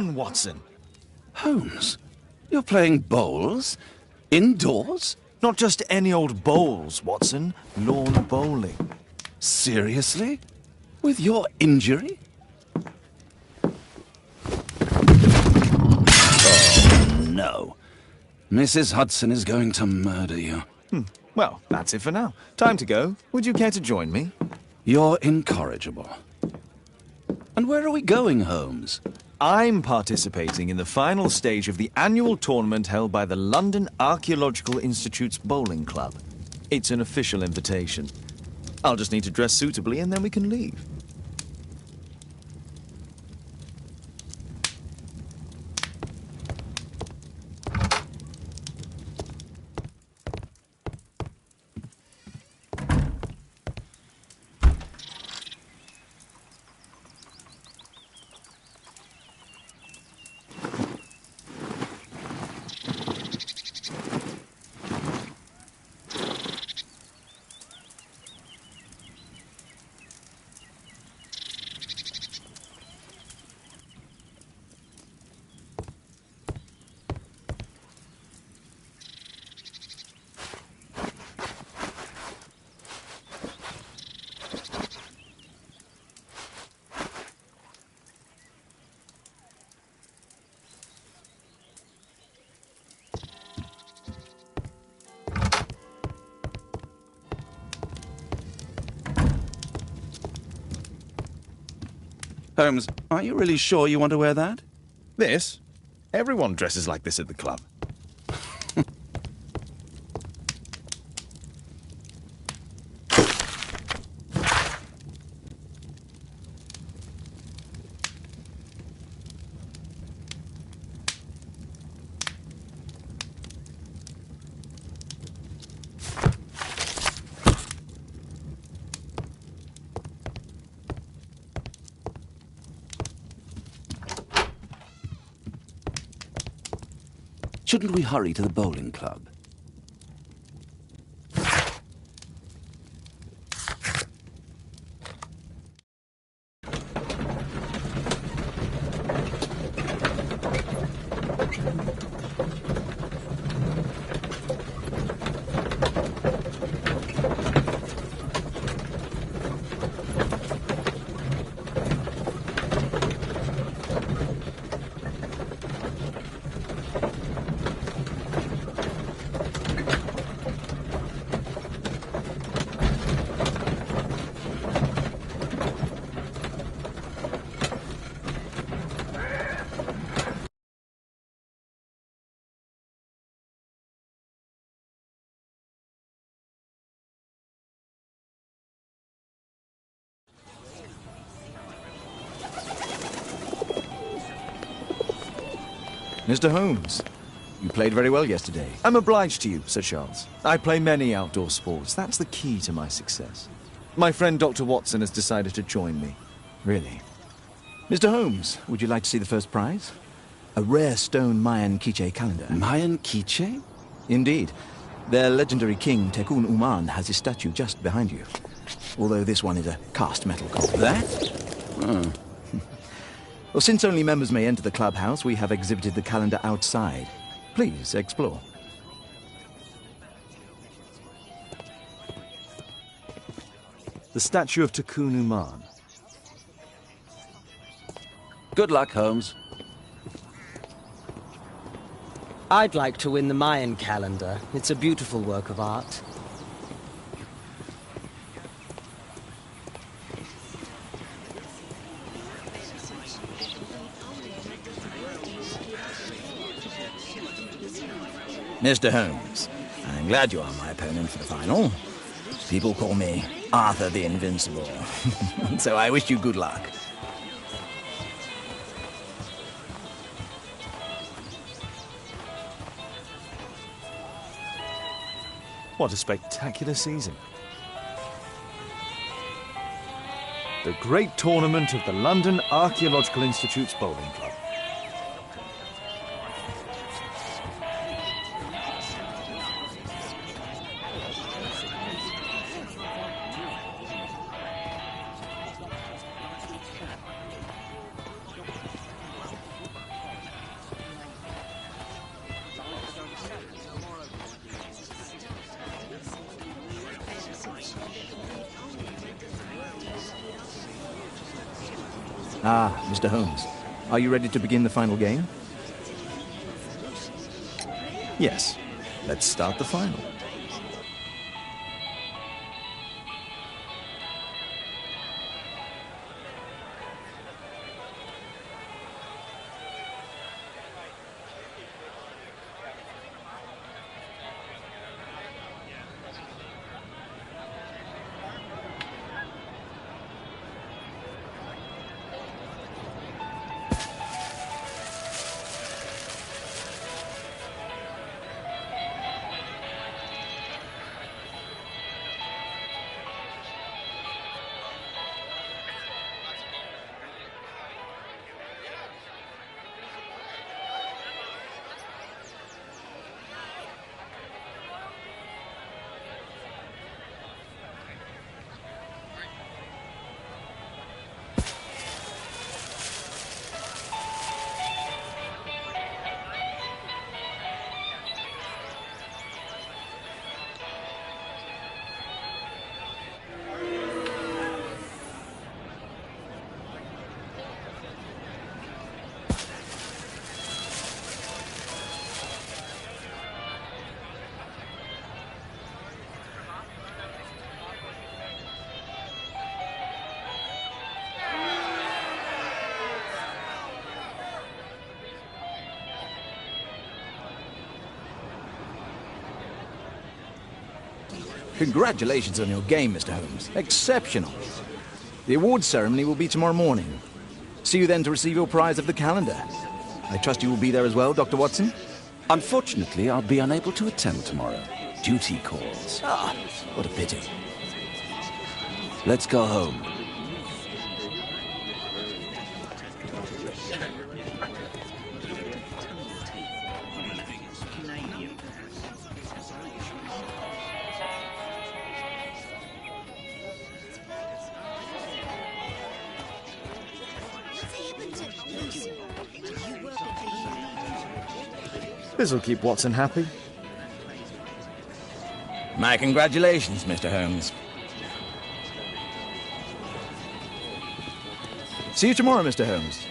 on, Watson. Holmes, you're playing bowls? Indoors? Not just any old bowls, Watson. Lawn bowling. Seriously? With your injury? Oh, no. Mrs. Hudson is going to murder you. Well, that's it for now. Time to go. Would you care to join me? You're incorrigible. And where are we going, Holmes? I'm participating in the final stage of the annual tournament held by the London Archaeological Institute's bowling club. It's an official invitation. I'll just need to dress suitably and then we can leave. Holmes, are you really sure you want to wear that? This? Everyone dresses like this at the club. Shouldn't we hurry to the bowling club? Mr. Holmes, you played very well yesterday. I'm obliged to you, Sir Charles. I play many outdoor sports. That's the key to my success. My friend Dr. Watson has decided to join me. Really. Mr. Holmes, would you like to see the first prize? A rare stone Mayan Quiche calendar. Mayan Quiche? Indeed. Their legendary king, Tekun Uman, has his statue just behind you. Although this one is a cast metal copy. That? Oh. Well, since only members may enter the clubhouse, we have exhibited the calendar outside. Please, explore. The statue of Tekun Uman. Good luck, Holmes. I'd like to win the Mayan calendar. It's a beautiful work of art. Mr. Holmes, I'm glad you are my opponent for the final. People call me Arthur the Invincible, so I wish you good luck. What a spectacular season. The great tournament of the London Archaeological Institute's bowling club. Ah, Mr. Holmes. Are you ready to begin the final game? Yes. Let's start the final. Congratulations on your game, Mr. Holmes. Exceptional. The awards ceremony will be tomorrow morning. See you then to receive your prize of the calendar. I trust you will be there as well, Dr. Watson? Unfortunately, I'll be unable to attend tomorrow. Duty calls. Ah, what a pity. Let's go home. This'll keep Watson happy. My congratulations, Mr. Holmes. See you tomorrow, Mr. Holmes.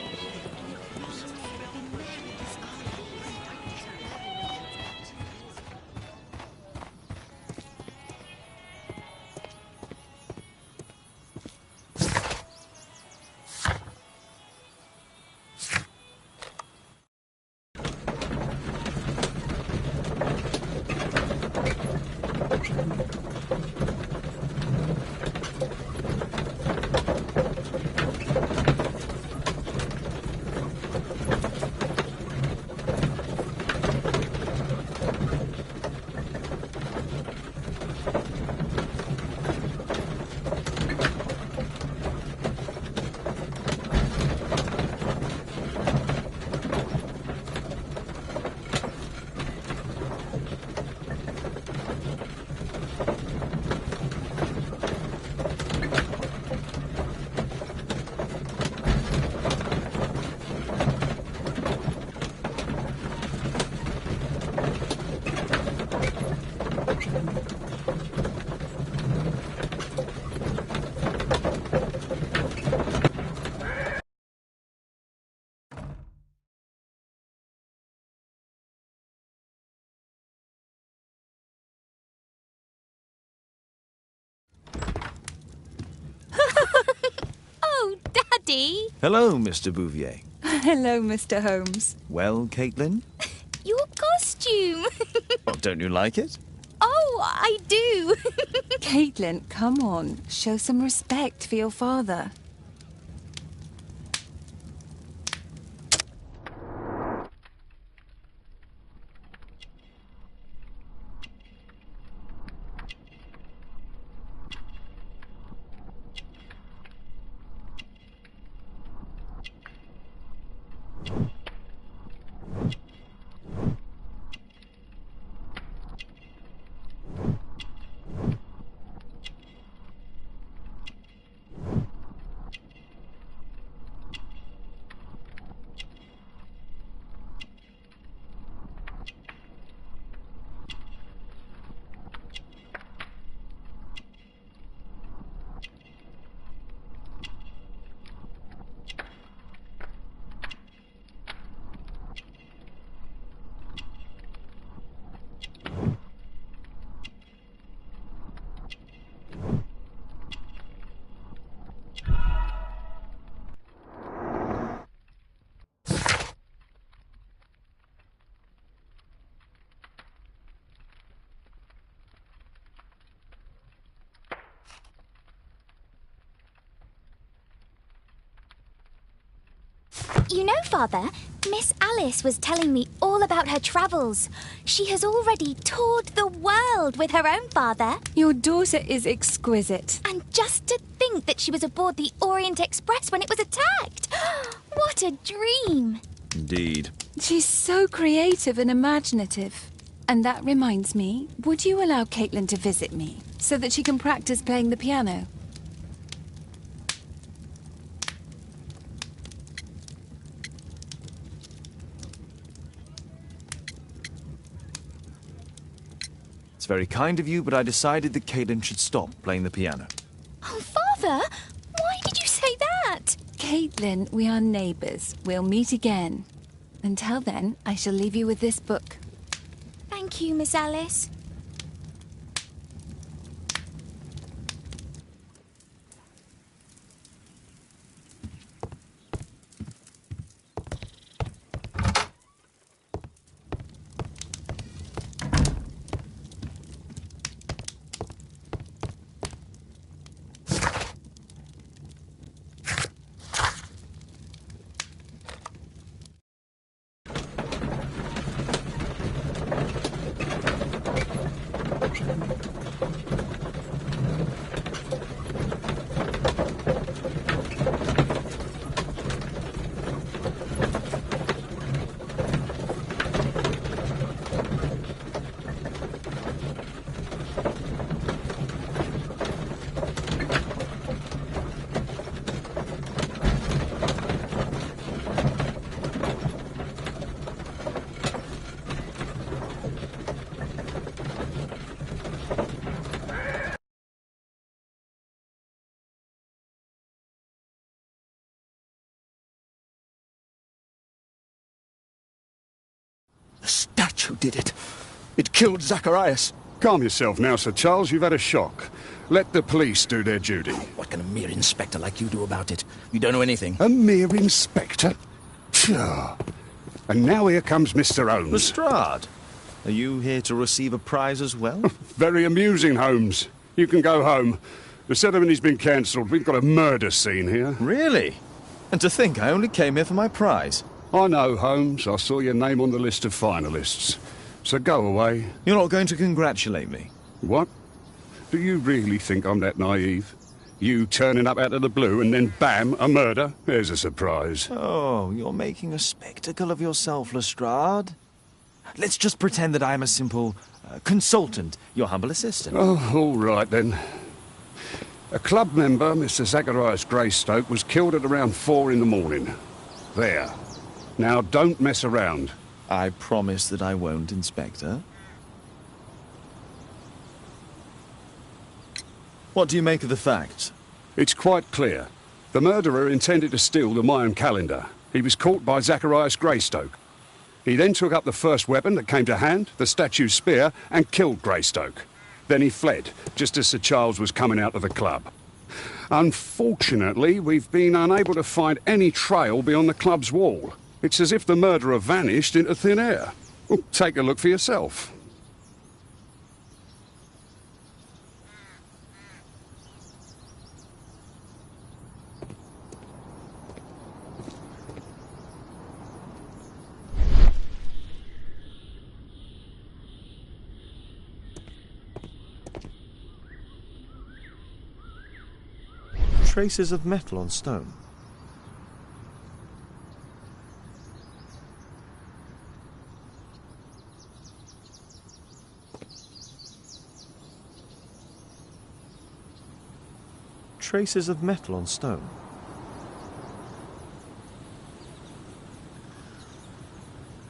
Oh, Daddy! Hello, Mr. Bouvier. Hello, Mr. Holmes. Well, Caitlin? Your costume! Well, don't you like it? Oh, I do! Caitlin, come on. Show some respect for your father. You know, Father, Miss Alice was telling me all about her travels. She has already toured the world with her own father. Your daughter is exquisite. And just to think that she was aboard the Orient Express when it was attacked. What a dream. Indeed. She's so creative and imaginative. And that reminds me, would you allow Caitlin to visit me so that she can practice playing the piano? It's very kind of you, but I decided that Caitlin should stop playing the piano. Oh, Father, why did you say that? Caitlin, we are neighbours. We'll meet again. Until then, I shall leave you with this book. Thank you, Miss Alice. The statue did it. It killed Zacharias. Calm yourself now, Sir Charles. You've had a shock. Let the police do their duty. What can a mere inspector like you do about it? You don't know anything. A mere inspector? Phew. And now here comes Mr. Holmes. Lestrade, are you here to receive a prize as well? Very amusing, Holmes. You can go home. The ceremony's been cancelled. We've got a murder scene here. Really? And to think I only came here for my prize. I know, Holmes. I saw your name on the list of finalists. So go away. You're not going to congratulate me? What? Do you really think I'm that naive? You turning up out of the blue and then bam, a murder? There's a surprise. Oh, you're making a spectacle of yourself, Lestrade. Let's just pretend that I am a simple consultant, your humble assistant. Oh, all right then. A club member, Mr. Zacharias Greystoke, was killed at around 4 in the morning. There. Now, don't mess around. I promise that I won't, Inspector. What do you make of the facts? It's quite clear. The murderer intended to steal the Mayan calendar. He was caught by Zacharias Greystoke. He then took up the first weapon that came to hand, the statue's spear, and killed Greystoke. Then he fled, just as Sir Charles was coming out of the club. Unfortunately, we've been unable to find any trail beyond the club's wall. It's as if the murderer vanished into thin air. Well, take a look for yourself. Traces of metal on stone. Traces of metal on stone.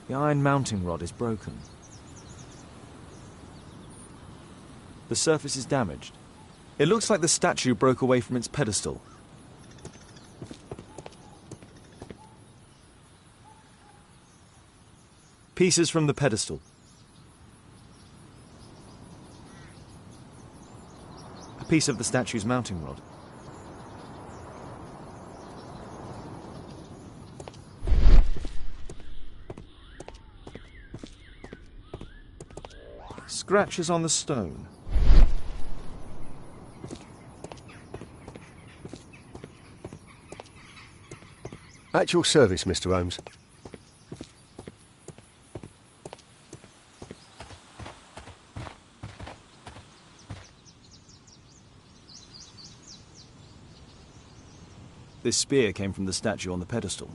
The iron mounting rod is broken. The surface is damaged. It looks like the statue broke away from its pedestal. Pieces from the pedestal. A piece of the statue's mounting rod. Scratches on the stone. At your service, Mr. Holmes. This spear came from the statue on the pedestal.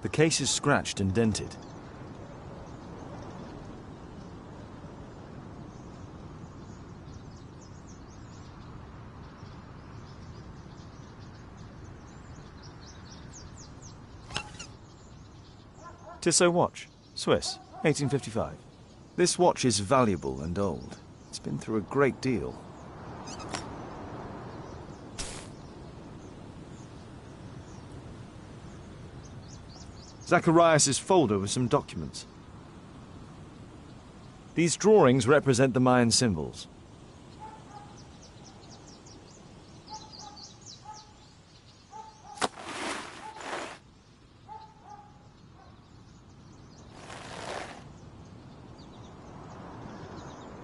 The case is scratched and dented. Tissot watch, Swiss, 1855. This watch is valuable and old. It's been through a great deal. Zacharias' folder with some documents. These drawings represent the Mayan symbols.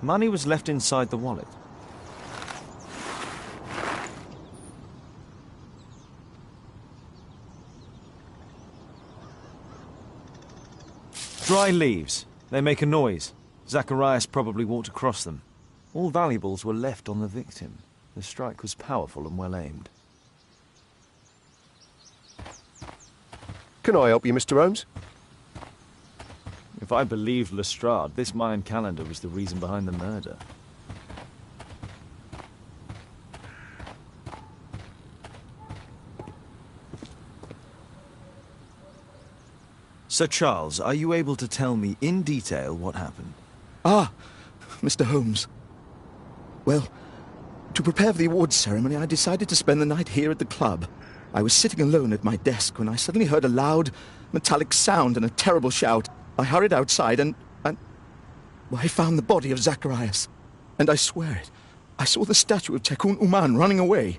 Money was left inside the wallet. Dry leaves. They make a noise. Zacharias probably walked across them. All valuables were left on the victim. The strike was powerful and well aimed. Can I help you, Mr. Holmes? If I believed Lestrade, this Mayan calendar was the reason behind the murder. Sir Charles, are you able to tell me in detail what happened? Ah, Mr. Holmes. Well, to prepare for the awards ceremony, I decided to spend the night here at the club. I was sitting alone at my desk when I suddenly heard a loud, metallic sound and a terrible shout. I hurried outside and well, I found the body of Zacharias. And I swear it, I saw the statue of Tekun Uman running away.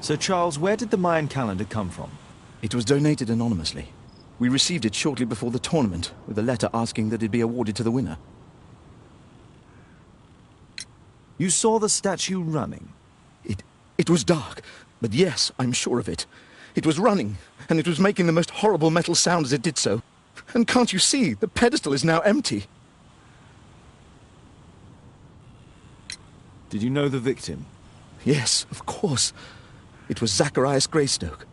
Sir Charles, where did the Mayan calendar come from? It was donated anonymously. We received it shortly before the tournament, with a letter asking that it be awarded to the winner. You saw the statue running? It was dark, but yes, I'm sure of it. It was running, and it was making the most horrible metal sound as it did so. And can't you see, the pedestal is now empty. Did you know the victim? Yes, of course. It was Zacharias Greystoke.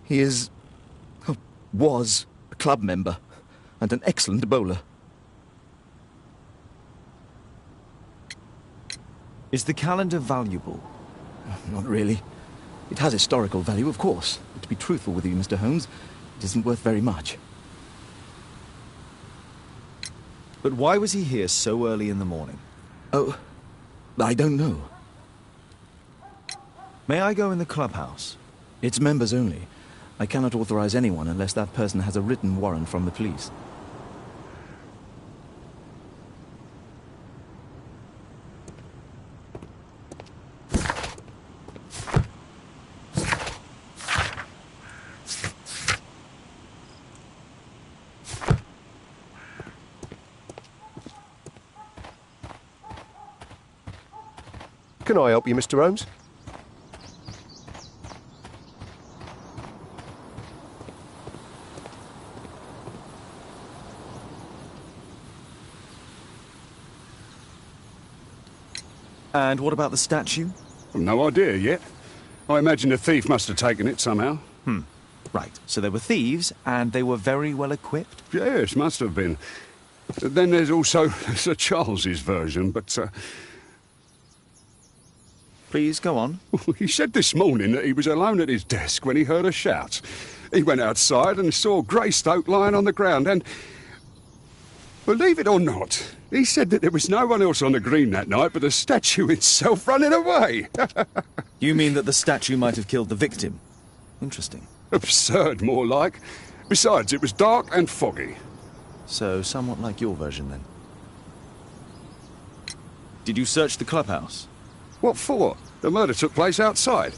He was a club member and an excellent bowler. Is the calendar valuable? Not really. It has historical value, of course. But to be truthful with you, Mr. Holmes, it isn't worth very much. But why was he here so early in the morning? Oh, I don't know. May I go in the clubhouse? It's members only. I cannot authorize anyone unless that person has a written warrant from the police. can I help you, Mr. Holmes? And what about the statue? No idea yet. I imagine the thief must have taken it somehow. Right, so there were thieves, and they were very well equipped? Yes, must have been. Then there's also Sir Charles's version, but Please, go on. he said this morning that he was alone at his desk when he heard a shout. He went outside and saw Greystoke lying on the ground and... Believe it or not, he said that there was no one else on the green that night but the statue itself running away. You mean that the statue might have killed the victim? Interesting. Absurd, more like. Besides, it was dark and foggy. So, somewhat like your version, then. Did you search the clubhouse? What for? The murder took place outside.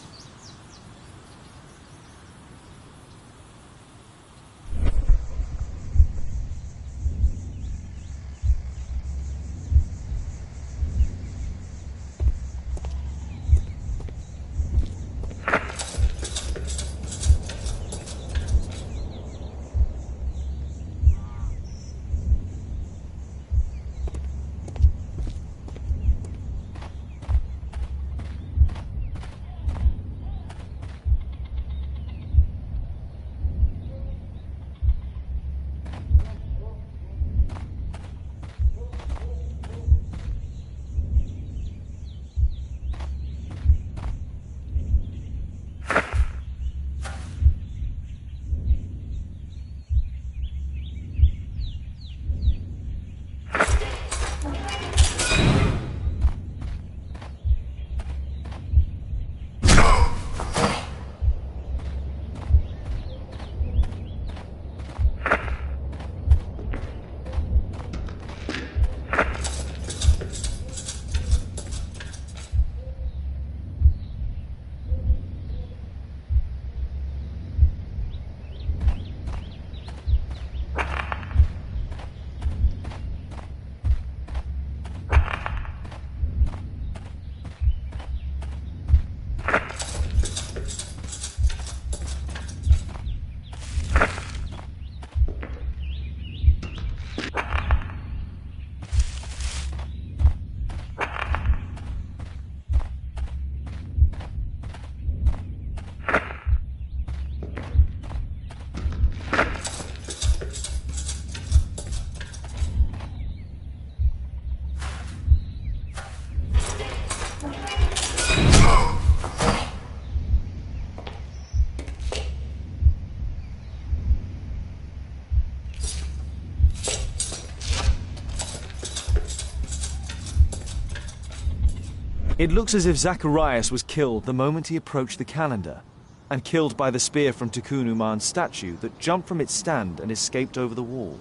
It looks as if Zacharias was killed the moment he approached the calendar, and killed by the spear from Tikkun Uman's statue that jumped from its stand and escaped over the wall.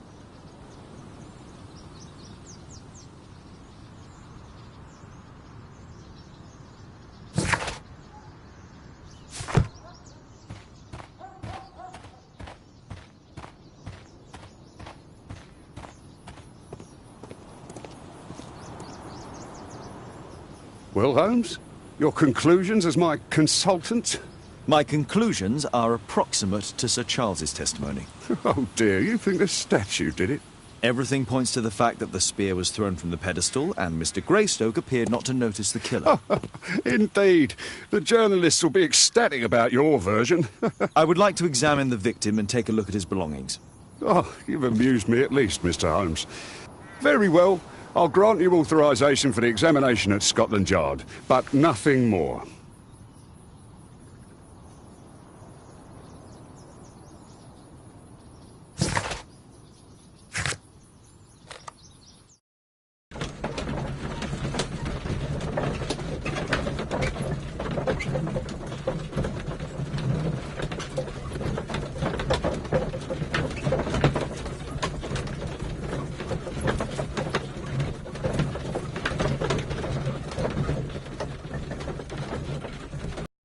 Well, Holmes, your conclusions as my consultant? My conclusions are approximate to Sir Charles's testimony. Oh dear, you think the statue did it? Everything points to the fact that the spear was thrown from the pedestal, and Mr. Greystoke appeared not to notice the killer. Indeed. The journalists will be ecstatic about your version. I would like to examine the victim and take a look at his belongings. Oh, you've amused me at least, Mr. Holmes. Very well. I'll grant you authorization for the examination at Scotland Yard, but nothing more.